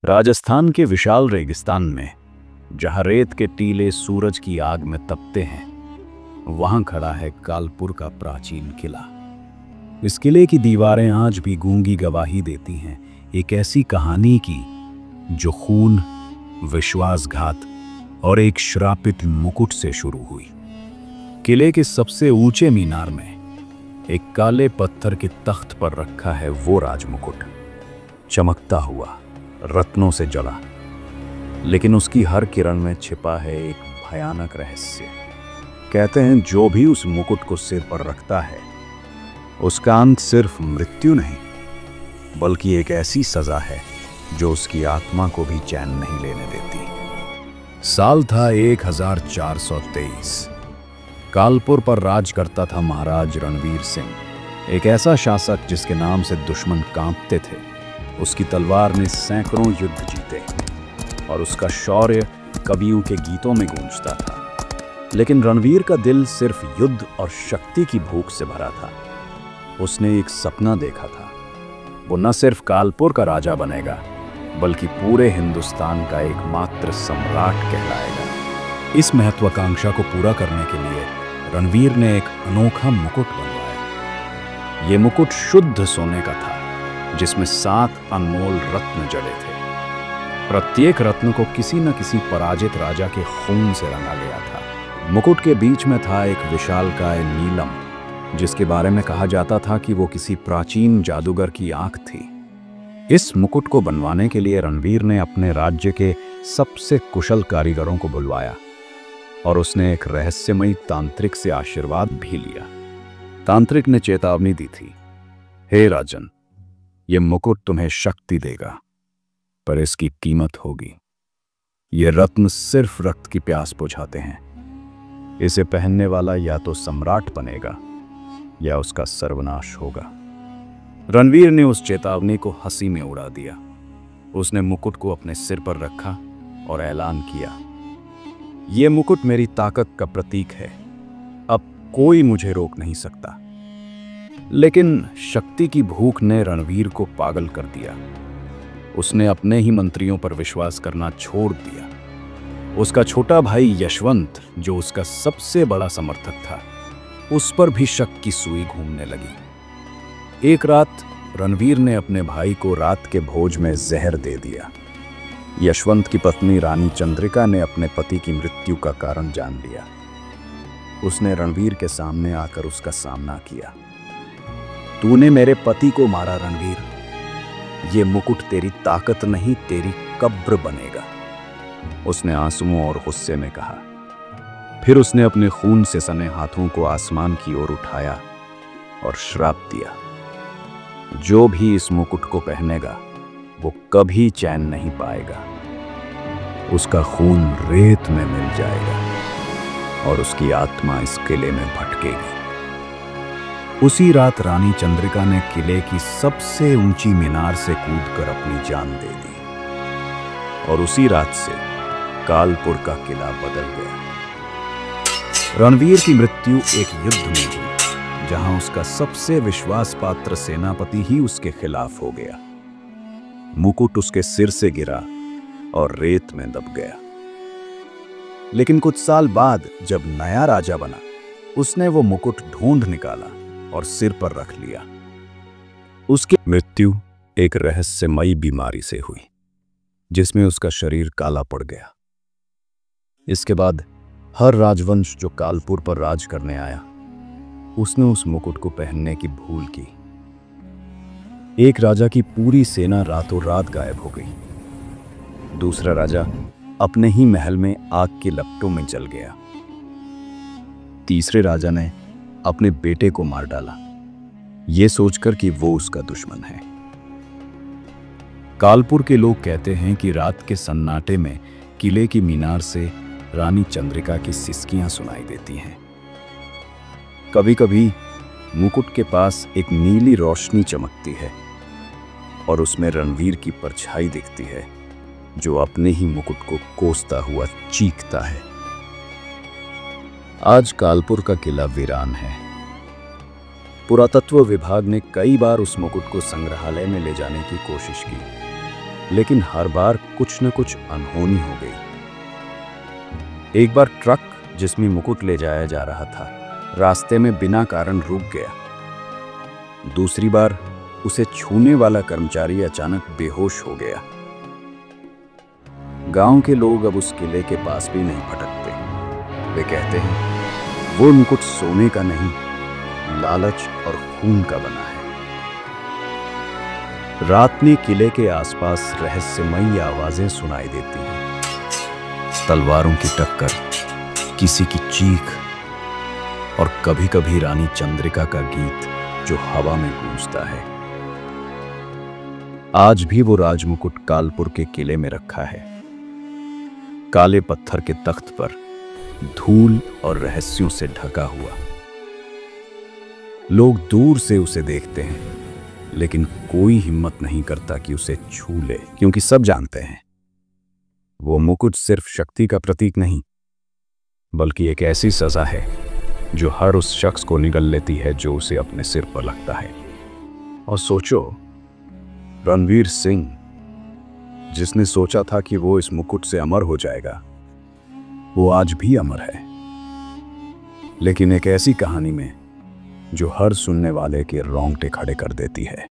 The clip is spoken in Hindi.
राजस्थान के विशाल रेगिस्तान में, जहां रेत के टीले सूरज की आग में तपते हैं, वहां खड़ा है कालपुर का प्राचीन किला। इस किले की दीवारें आज भी गूंगी गवाही देती हैं एक ऐसी कहानी की जो खून, विश्वासघात और एक श्रापित मुकुट से शुरू हुई। किले के सबसे ऊंचे मीनार में एक काले पत्थर के तख्त पर रखा है वो राजमुकुट, चमकता हुआ, रत्नों से जड़ा, लेकिन उसकी हर किरण में छिपा है एक भयानक रहस्य। कहते हैं जो भी उस मुकुट को सिर पर रखता है, उसका अंत सिर्फ मृत्यु नहीं, बल्कि एक ऐसी सजा है जो उसकी आत्मा को भी चैन नहीं लेने देती। साल था 1423। कालपुर पर राज करता था महाराज रणवीर सिंह, एक ऐसा शासक जिसके नाम से दुश्मन कांपते थे। उसकी तलवार ने सैकड़ों युद्ध जीते और उसका शौर्य कवियों के गीतों में गूंजता था। लेकिन रणवीर का दिल सिर्फ युद्ध और शक्ति की भूख से भरा था। उसने एक सपना देखा था, वो न सिर्फ कालपुर का राजा बनेगा, बल्कि पूरे हिंदुस्तान का एकमात्र सम्राट कहलाएगा। इस महत्वाकांक्षा को पूरा करने के लिए रणवीर ने एक अनोखा मुकुट बनवाया। ये मुकुट शुद्ध सोने का था, जिसमें 7 अनमोल रत्न जड़े थे। प्रत्येक रत्न को किसी न किसी पराजित राजा के खून से रंगा गया था। मुकुट के बीच में था एक विशालकाय नीलम, जिसके बारे में कहा जाता था कि वो किसी प्राचीन जादूगर की आंख थी। इस मुकुट को बनवाने के लिए रणवीर ने अपने राज्य के सबसे कुशल कारीगरों को बुलवाया और उसने एक रहस्यमयी तांत्रिक से आशीर्वाद भी लिया। तांत्रिक ने चेतावनी दी थी, हे राजन, ये मुकुट तुम्हें शक्ति देगा, पर इसकी कीमत होगी। ये रत्न सिर्फ रक्त की प्यास बुझाते हैं। इसे पहनने वाला या तो सम्राट बनेगा या उसका सर्वनाश होगा। रणवीर ने उस चेतावनी को हंसी में उड़ा दिया। उसने मुकुट को अपने सिर पर रखा और ऐलान किया, ये मुकुट मेरी ताकत का प्रतीक है, अब कोई मुझे रोक नहीं सकता। लेकिन शक्ति की भूख ने रणवीर को पागल कर दिया। उसने अपने ही मंत्रियों पर विश्वास करना छोड़ दिया। उसका छोटा भाई यशवंत, जो उसका सबसे बड़ा समर्थक था, उस पर भी शक की सुई घूमने लगी। एक रात रणवीर ने अपने भाई को रात के भोज में जहर दे दिया। यशवंत की पत्नी रानी चंद्रिका ने अपने पति की मृत्यु का कारण जान लिया। उसने रणवीर के सामने आकर उसका सामना किया। तूने मेरे पति को मारा रणवीर, ये मुकुट तेरी ताकत नहीं, तेरी कब्र बनेगा, उसने आंसुओं और गुस्से में कहा। फिर उसने अपने खून से सने हाथों को आसमान की ओर उठाया और श्राप दिया, जो भी इस मुकुट को पहनेगा वो कभी चैन नहीं पाएगा। उसका खून रेत में मिल जाएगा और उसकी आत्मा इस किले में भटकेगी। उसी रात रानी चंद्रिका ने किले की सबसे ऊंची मीनार से कूदकर अपनी जान दे दी और उसी रात से कालपुर का किला बदल गया। रणवीर की मृत्यु एक युद्ध में हुई, जहां उसका सबसे विश्वास पात्र सेनापति ही उसके खिलाफ हो गया। मुकुट उसके सिर से गिरा और रेत में दब गया। लेकिन कुछ साल बाद जब नया राजा बना, उसने वो मुकुट ढूंढ निकाला और सिर पर रख लिया। उसकी मृत्यु एक रहस्यमयी बीमारी से हुई, जिसमें उसका शरीर काला पड़ गया। इसके बाद हर राजवंश जो कालपुर पर राज करने आया, उसने उस मुकुट को पहनने की भूल की। एक राजा की पूरी सेना रातों रात गायब हो गई। दूसरा राजा अपने ही महल में आग की लपटों में जल गया। तीसरे राजा ने अपने बेटे को मार डाला, ये सोचकर कि वो उसका दुश्मन है। कालपुर के लोग कहते हैं कि रात के सन्नाटे में किले की मीनार से रानी चंद्रिका की सिसकियां सुनाई देती हैं। कभी कभी मुकुट के पास एक नीली रोशनी चमकती है और उसमें रणवीर की परछाई दिखती है, जो अपने ही मुकुट को कोसता हुआ चीखता है। आज कालपुर का किला वीरान है। पुरातत्व विभाग ने कई बार उस मुकुट को संग्रहालय में ले जाने की कोशिश की, लेकिन हर बार कुछ न कुछ अनहोनी हो गई। एक बार ट्रक जिसमें मुकुट ले जाया जा रहा था रास्ते में बिना कारण रुक गया। दूसरी बार उसे छूने वाला कर्मचारी अचानक बेहोश हो गया। गांव के लोग अब उस किले के पास भी नहीं भटकते। वे कहते हैं वो मुकुट सोने का नहीं, लालच और खून का बना है। रात में किले के आसपास रहस्यमयी आवाजें सुनाई देती हैं। तलवारों की टक्कर, किसी की चीख और कभी-कभी रानी चंद्रिका का गीत जो हवा में गूंजता है। आज भी वो राजमुकुट कालपुर के किले में रखा है, काले पत्थर के तख्त पर, धूल और रहस्यों से ढका हुआ। लोग दूर से उसे देखते हैं, लेकिन कोई हिम्मत नहीं करता कि उसे छू ले, क्योंकि सब जानते हैं वो मुकुट सिर्फ शक्ति का प्रतीक नहीं, बल्कि एक ऐसी सजा है जो हर उस शख्स को निगल लेती है जो उसे अपने सिर पर लगता है। और सोचो, रणवीर सिंह, जिसने सोचा था कि वो इस मुकुट से अमर हो जाएगा, वो आज भी अमर है, लेकिन एक ऐसी कहानी में जो हर सुनने वाले के रोंगटे खड़े कर देती है।